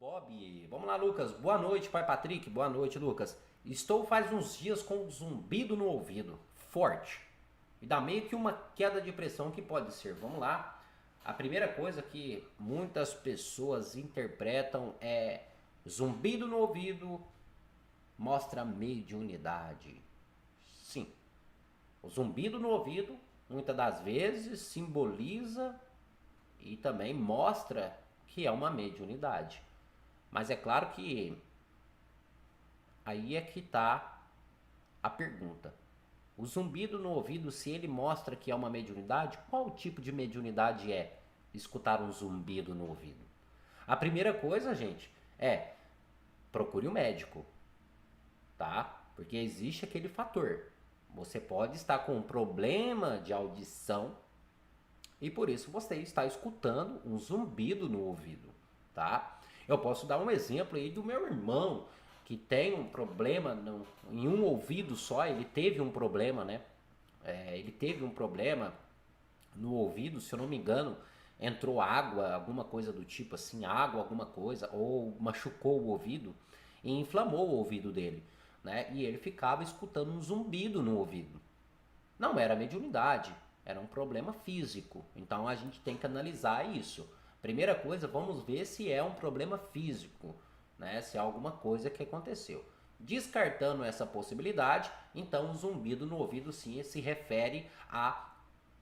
Bob. Vamos lá, Lucas. Boa noite, pai Patrick. Boa noite, Lucas. Estou faz uns dias com um zumbido no ouvido, forte. E dá meio que uma queda de pressão que pode ser. Vamos lá. A primeira coisa que muitas pessoas interpretam é zumbido no ouvido mostra mediunidade. Sim. O zumbido no ouvido, muitas das vezes, simboliza e também mostra que é uma mediunidade. Mas é claro que aí é que está a pergunta. O zumbido no ouvido, se ele mostra que é uma mediunidade, qual tipo de mediunidade é escutar um zumbido no ouvido? A primeira coisa, gente, é procure um médico, tá? Porque existe aquele fator. Você pode estar com um problema de audição e por isso você está escutando um zumbido no ouvido, tá? Eu posso dar um exemplo aí do meu irmão, que tem um problema em um ouvido só. Ele teve um problema, né? Ele teve um problema no ouvido, se eu não me engano, entrou água, alguma coisa do tipo assim, água, alguma coisa, ou machucou o ouvido e inflamou o ouvido dele, né? E ele ficava escutando um zumbido no ouvido. Não era mediunidade, era um problema físico. Então a gente tem que analisar isso. Primeira coisa, vamos ver se é um problema físico, né? Se é alguma coisa que aconteceu. Descartando essa possibilidade, então o zumbido no ouvido sim se refere a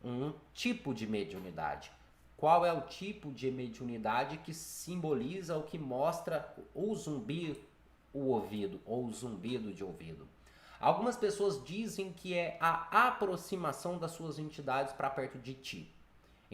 um tipo de mediunidade. Qual é o tipo de mediunidade que simboliza ou que mostra o zumbi o ouvido ou o zumbido de ouvido? Algumas pessoas dizem que é a aproximação das suas entidades para perto de ti.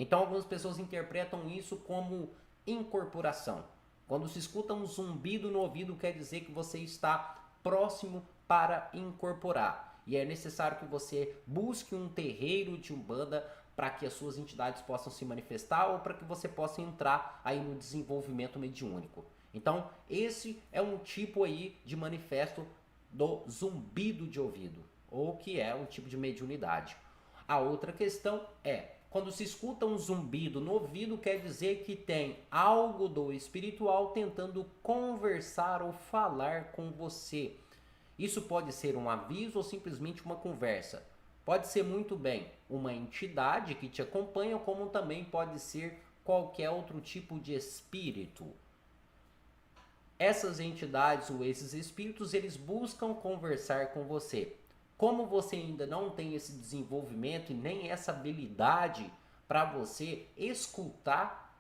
Então algumas pessoas interpretam isso como incorporação. Quando se escuta um zumbido no ouvido, quer dizer que você está próximo para incorporar. E é necessário que você busque um terreiro de Umbanda para que as suas entidades possam se manifestar ou para que você possa entrar aí no desenvolvimento mediúnico. Então, esse é um tipo aí de manifesto do zumbido de ouvido, ou que é um tipo de mediunidade. A outra questão é, quando se escuta um zumbido no ouvido, quer dizer que tem algo do espiritual tentando conversar ou falar com você. Isso pode ser um aviso ou simplesmente uma conversa. Pode ser muito bem uma entidade que te acompanha, como também pode ser qualquer outro tipo de espírito. Essas entidades ou esses espíritos, eles buscam conversar com você. Como você ainda não tem esse desenvolvimento e nem essa habilidade para você escutar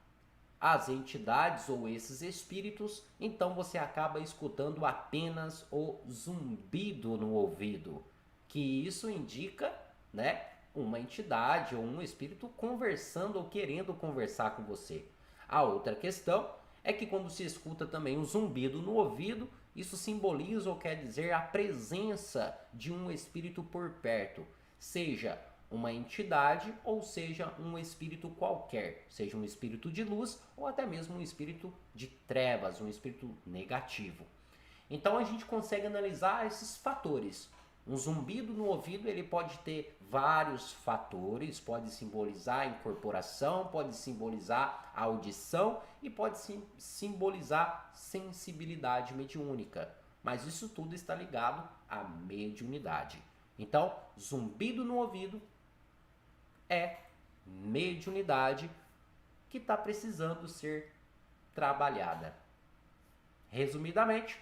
as entidades ou esses espíritos, então você acaba escutando apenas o zumbido no ouvido, que isso indica, né, uma entidade ou um espírito conversando ou querendo conversar com você. A outra questão é que quando se escuta também um zumbido no ouvido, isso simboliza ou quer dizer a presença de um espírito por perto, seja uma entidade ou seja um espírito qualquer, seja um espírito de luz ou até mesmo um espírito de trevas, um espírito negativo. Então a gente consegue analisar esses fatores. Um zumbido no ouvido, ele pode ter vários fatores, pode simbolizar a incorporação, pode simbolizar a audição e pode simbolizar sensibilidade mediúnica. Mas isso tudo está ligado à mediunidade. Então, zumbido no ouvido é mediunidade que está precisando ser trabalhada. Resumidamente,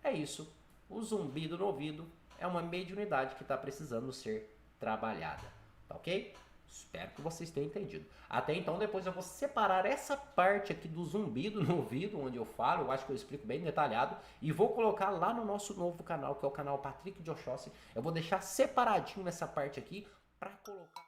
é isso. O zumbido no ouvido é uma mediunidade que está precisando ser trabalhada, tá ok? Espero que vocês tenham entendido. Até então, depois eu vou separar essa parte aqui do zumbido no ouvido, onde eu falo, eu acho que eu explico bem detalhado, e vou colocar lá no nosso novo canal, que é o canal Patrick de Oxóssi. Eu vou deixar separadinho essa parte aqui para colocar...